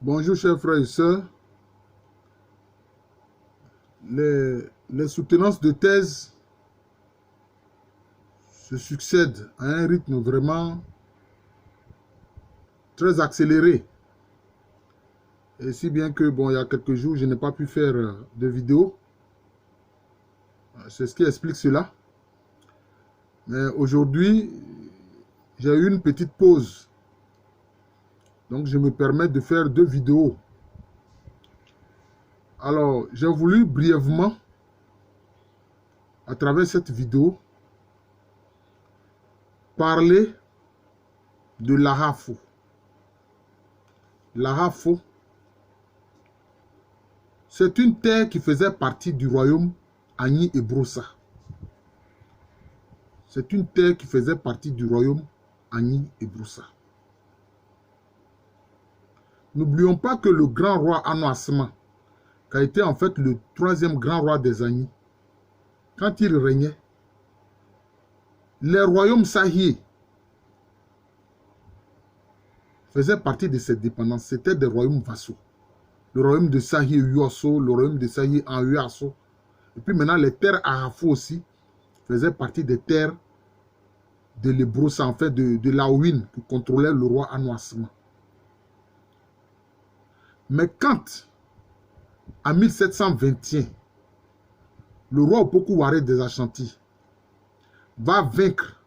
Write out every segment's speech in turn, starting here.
Bonjour chers frères et sœurs. Les soutenances de thèse se succèdent à un rythme vraiment très accéléré. Et si bien que, bon, il y a quelques jours, je n'ai pas pu faire de vidéo. C'est ce qui explique cela. Mais aujourd'hui, j'ai eu une petite pause. Donc, je me permets de faire 2 vidéos. Alors, j'ai voulu brièvement, à travers cette vidéo, parler de l'Ahafo. L'Ahafo, c'est une terre qui faisait partie du royaume Agni et Broussa. C'est une terre qui faisait partie du royaume Agni et Broussa. N'oublions pas que le grand roi Anoasma, qui a été en fait le 3e grand roi des Agni, quand il régnait, les royaumes Sahié faisaient partie de cette dépendance. C'était des royaumes vassaux. Le royaume de Sahié Uyoso, le royaume de Sahié en Uyaso. Et puis maintenant, les terres Ahafo aussi faisaient partie des terres de l'Ebrosa, en fait, de l'Aouine, qui contrôlait le roi Anoasma. Mais quand, en 1721, le roi Opoku-Waré des Ashanti va vaincre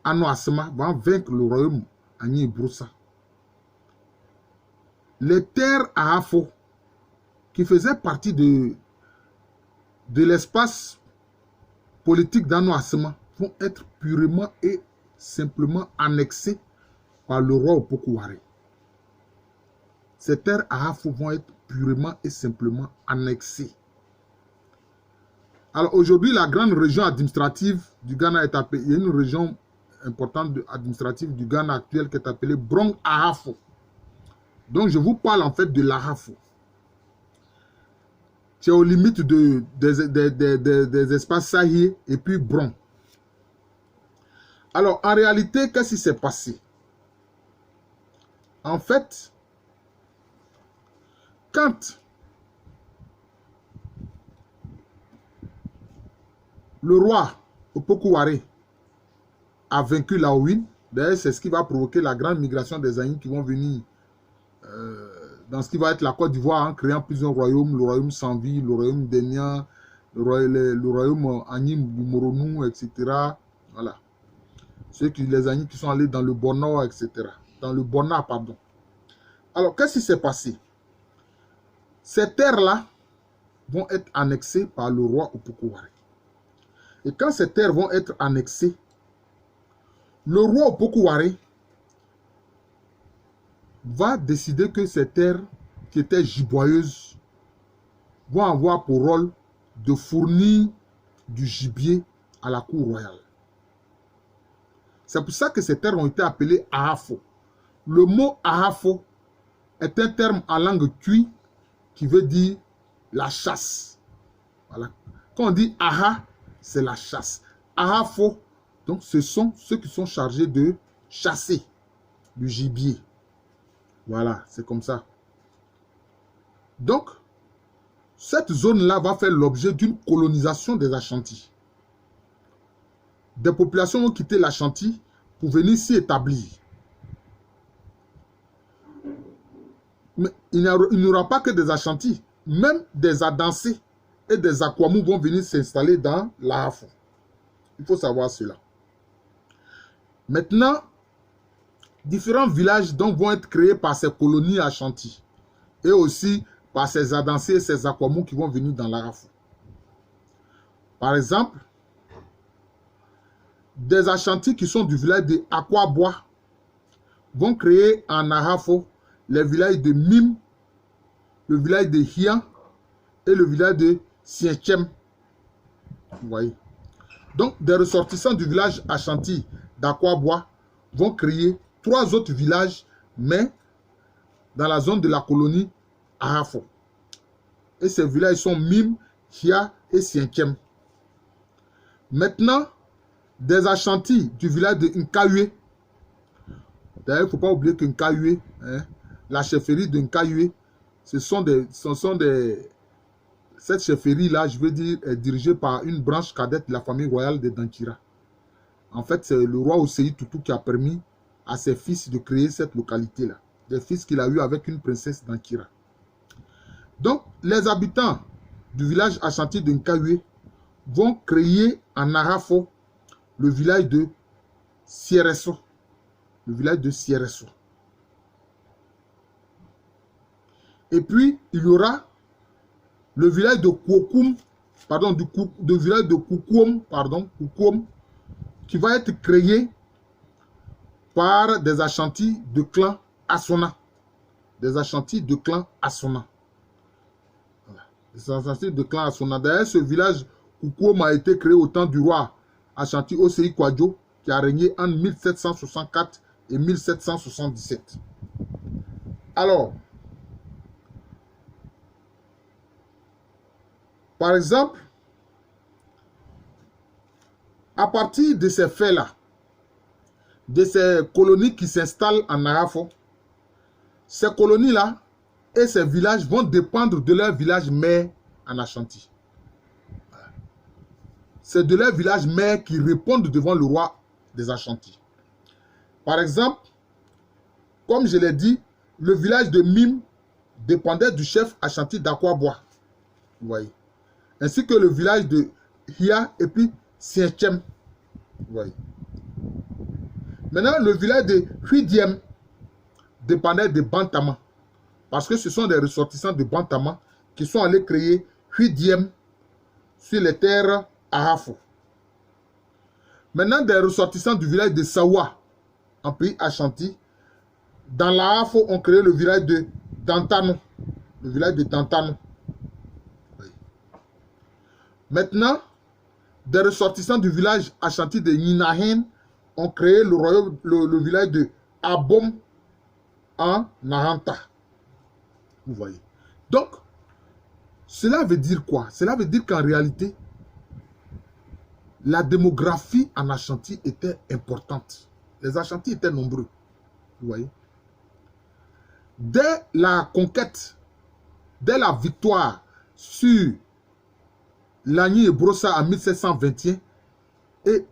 Anoasma, va vaincre le royaume Agni et Broussa, les terres Ahafo, qui faisaient partie de l'espace politique d'Anoasma, vont être purement et simplement annexées par le roi Opoku-Waré. Ces terres Ahafo vont être purement et simplement annexées. Alors aujourd'hui, la grande région administrative du Ghana est appelée, il y a une région importante administrative du Ghana actuel qui est appelée Brong Ahafo. Donc je vous parle en fait de l'Ahafo. C'est aux limites des espaces Sahié et puis Brong. Alors en réalité, qu'est-ce qui s'est passé? En fait, quand le roi Opoku-Waré a vaincu l'Aouine, d'ailleurs c'est ce qui va provoquer la grande migration des Agni qui vont venir dans ce qui va être la Côte d'Ivoire en créant plusieurs royaumes, le royaume Sanvi, le royaume d'Enya, le royaume Agni Moronou, etc. Voilà. Les Agni qui sont allés dans le Borno, etc. Dans le Borna, pardon. Alors, qu'est-ce qui s'est passé? Ces terres-là vont être annexées par le roi Opoku-Waré. Et quand ces terres vont être annexées, le roi Opoku-Waré va décider que ces terres qui étaient giboyeuses vont avoir pour rôle de fournir du gibier à la cour royale. C'est pour ça que ces terres ont été appelées Ahafo. Le mot Ahafo est un terme en langue twi qui veut dire la chasse. Voilà. Quand on dit Aha, c'est la chasse. Ahafo, donc ce sont ceux qui sont chargés de chasser du gibier. Voilà, c'est comme ça. Donc, cette zone-là va faire l'objet d'une colonisation des Ashanti. Des populations ont quitté l'Ashanti pour venir s'y établir. Mais il n'y aura pas que des Ashanti. Même des Adansé et des Akwamou vont venir s'installer dans l'Ahafo. Il faut savoir cela. Maintenant, différents villages donc vont être créés par ces colonies Ashanti et aussi par ces Adansé et ces Akwamou qui vont venir dans l'Ahafo. Par exemple, des Ashanti qui sont du village de Akwabois vont créer en Ahafo les villages de Mim, le village de Hian et le village de Sienchem. Vous voyez. Donc, des ressortissants du village Ashanti d'Akwabois vont créer 3 autres villages, mais dans la zone de la colonie Ahafo. Et ces villages sont Mim, Hia et Sienchem. Maintenant, des Ashanti du village de Nkayue. D'ailleurs, il ne faut pas oublier que Nkayue, la chefferie de Nkayue, cette chefferie-là, je veux dire, est dirigée par une branche cadette de la famille royale de Dankira. En fait, c'est le roi Osei Tutu qui a permis à ses fils de créer cette localité-là. Des fils qu'il a eu avec une princesse d'Ankira. Donc, les habitants du village Ashanti de Nkawé vont créer en Arafo le village de Siereso. Le village de Siereso. Et puis, il y aura le village de Koukoum, pardon, du village de Koukoum, pardon, Koukoum, qui va être créé par des Ashantis de clan Assona. Des Ashantis de clan Assona. Voilà. Des Ashantis de clan Assona. D'ailleurs, ce village Koukoum a été créé au temps du roi Ashanti Osei Kwadjo, qui a régné entre 1764 et 1777. Alors, par exemple, à partir de ces faits-là, de ces colonies qui s'installent en Arafo, ces colonies-là et ces villages vont dépendre de leur village mère en Ashanti. C'est de leur village mère qui répondent devant le roi des Ashanti. Par exemple, comme je l'ai dit, le village de Mime dépendait du chef Ashanti d'Akwabois. Vous voyez. Ainsi que le village de Hia et puis Siechem. Vous voyez. Maintenant, le village de Huidiem dépendait de Bantama. Parce que ce sont des ressortissants de Bantama qui sont allés créer Huidiem sur les terres Arafo. Maintenant, des ressortissants du village de Sawa, en pays Ashanti, dans l'Arafo, ont créé le village de Dantano. Le village de Dantano. Oui. Maintenant, des ressortissants du village Ashanti de Ninahen ont créé le village de Abom en Naranta. Vous voyez. Donc, cela veut dire quoi? Cela veut dire qu'en réalité, la démographie en Ashanti était importante. Les Ashanti étaient nombreux. Vous voyez. Dès la conquête, dès la victoire sur Lagny et Brossa en 1721, et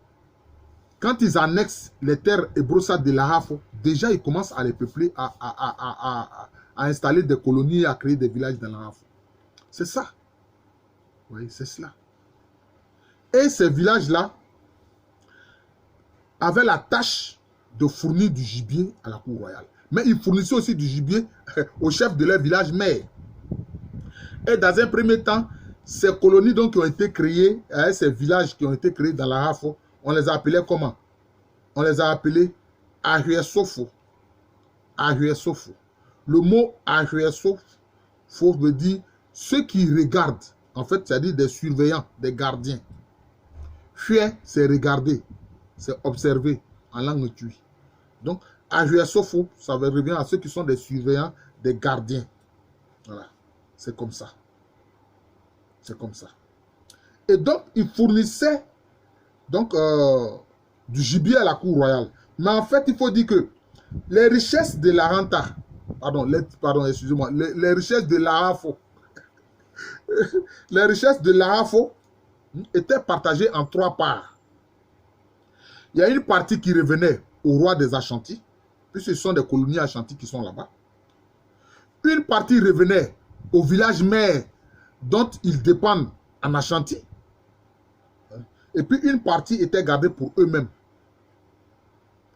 quand ils annexent les terres et Brossa de l'Arafo, déjà ils commencent à les peupler, à installer des colonies et à créer des villages dans l'Arafo. C'est ça. Vous voyez, c'est cela. Et ces villages-là avaient la tâche de fournir du gibier à la cour royale. Mais ils fournissaient aussi du gibier au chef de leur village mère. Et dans un premier temps, ces colonies donc, qui ont été créées, ces villages qui ont été créés dans la Rafo, on les a appelés comment? On les a appelés Ahuesofo. Ahuesofo. Le mot Ahuesofo veut dire ceux qui regardent. En fait, c'est-à-dire des surveillants, des gardiens. Fuer, c'est regarder, c'est observer en langue tui. Donc, Ahuesofo, ça revient à ceux qui sont des surveillants, des gardiens. Voilà, c'est comme ça. C'est comme ça. Et donc, ils fournissaient donc, du gibier à la cour royale. Mais en fait, il faut dire que les richesses de la renta, excusez-moi, les richesses de l'Arafo, les richesses de l'Arafo étaient partagées en 3 parts. Il y a une partie qui revenait au roi des Ashanti, puisque ce sont des colonies Ashanti qui sont là-bas. Une partie revenait au village mère dont ils dépendent en Ashanti. Et puis une partie était gardée pour eux-mêmes.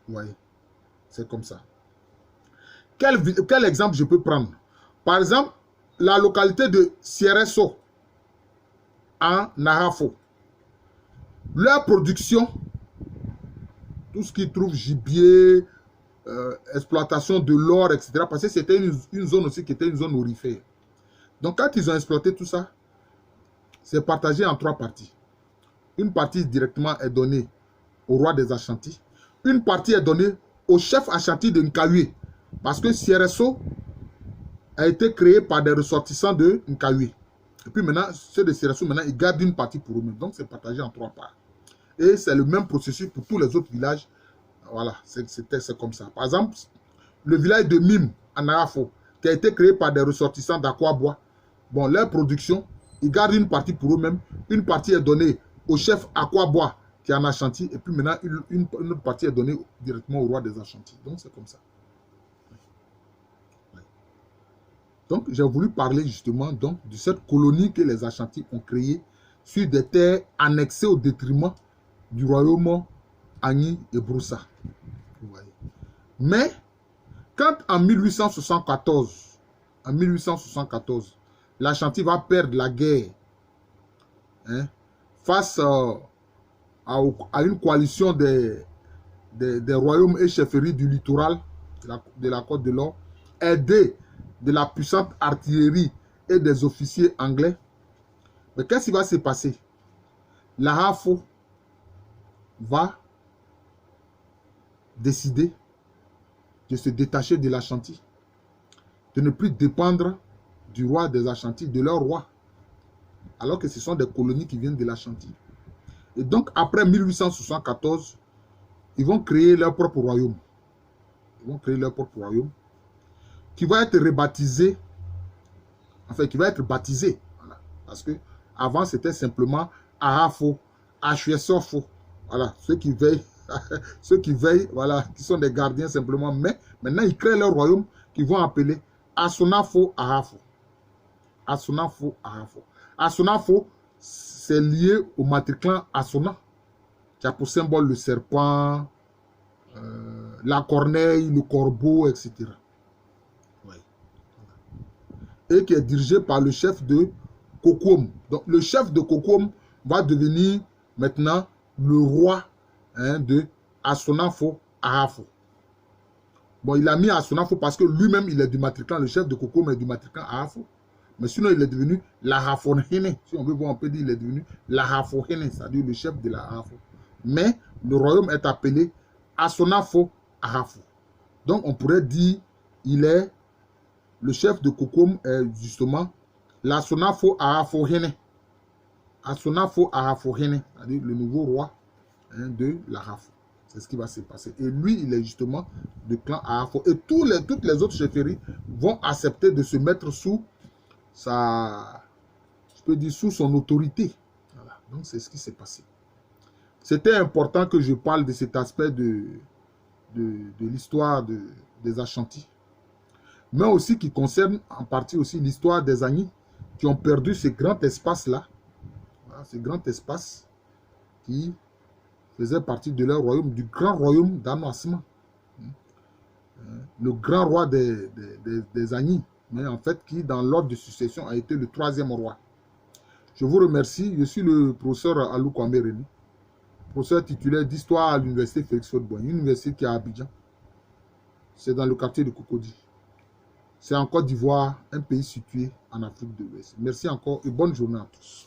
Vous voyez, c'est comme ça. Quel exemple je peux prendre? Par exemple, la localité de Siereso en Narafo. Leur production, tout ce qui trouve gibier, exploitation de l'or, etc. Parce que c'était une zone aussi qui était une zone aurifère. Donc quand ils ont exploité tout ça, c'est partagé en 3 parties. Une partie directement est donnée au roi des Ashanti. Une partie est donnée au chef Ashanti de Nkawé. Parce que Siereso a été créé par des ressortissants de Nkawé. Et puis maintenant, ceux de Siereso, maintenant, ils gardent une partie pour eux-mêmes. Donc c'est partagé en 3 parts. Et c'est le même processus pour tous les autres villages. Voilà, c'est comme ça. Par exemple, le village de Mime, en Arafo, qui a été créé par des ressortissants d'Akwa-Bois. Bon, leur production, ils gardent une partie pour eux-mêmes. Une partie est donnée au chef Akwa-Bois qui est en Ashanti. Et puis maintenant, une autre partie est donnée directement au roi des Ashanti. Donc, c'est comme ça. Donc, j'ai voulu parler justement donc, de cette colonie que les Ashanti ont créée sur des terres annexées au détriment du royaume Agni et Broussa. Vous voyez. Mais, quand en 1874, l'Ashanti va perdre la guerre face à une coalition des royaumes et chefferies du littoral de la Côte de l'Or, aidés de la puissante artillerie et des officiers anglais. Mais qu'est-ce qui va se passer? L'Ahafo va décider de se détacher de l'Ashanti, de ne plus dépendre du roi des Ashanti, de leur roi, alors que ce sont des colonies qui viennent de l'Ashanti. Et donc, après 1874, ils vont créer leur propre royaume. Ils vont créer leur propre royaume, qui va être rebaptisé, enfin, qui va être baptisé. Voilà. Parce que avant, c'était simplement Ahafo, Achuesofo. Voilà, ceux qui veillent, voilà, qui sont des gardiens simplement. Mais maintenant, ils créent leur royaume qu'ils vont appeler Asonafo Ahafo. Asonafo Ahafo. Asonafo, c'est lié au matriclan Asona, qui a pour symbole le serpent, la corneille, le corbeau, etc. Ouais. Et qui est dirigé par le chef de Kokoum. Donc, le chef de Kokoum va devenir maintenant le roi de Asonafo Ahafo. Bon, il a mis Asonafo parce que lui-même, il est du matriclan. Le chef de Kokoum est du matriclan Ahafo. Mais sinon, il est devenu l'Ahafonhene. Si on veut voir, on peut dire il est devenu l'Ahafonhene, c'est-à-dire le chef de l'Ahafo. Mais le royaume est appelé Asonafo Ahafo. Donc, on pourrait dire il est le chef de Kokoum est justement l'Asonafo Ahafohene. Asonafo Ahafohene, c'est-à-dire le nouveau roi de l'Ahafo. C'est ce qui va se passer. Et lui, il est justement du clan Ahafo. Et toutes les autres chefferies vont accepter de se mettre sous sous son autorité. Voilà. Donc, c'est ce qui s'est passé. C'était important que je parle de cet aspect de l'histoire des Ashanti, mais aussi qui concerne en partie aussi l'histoire des Agni, qui ont perdu ce grand espace-là, voilà, ce grand espace qui faisait partie de leur royaume, du grand royaume d'Anoasma, le grand roi des Agni, mais en fait qui, dans l'ordre de succession, a été le 3e roi. Je vous remercie. Je suis le professeur Alou Kwame René, professeur titulaire d'histoire à l'université Félix Houphouët-Boigny, une université qui est à Abidjan. C'est dans le quartier de Cocody. C'est en Côte d'Ivoire, un pays situé en Afrique de l'Ouest. Merci encore et bonne journée à tous.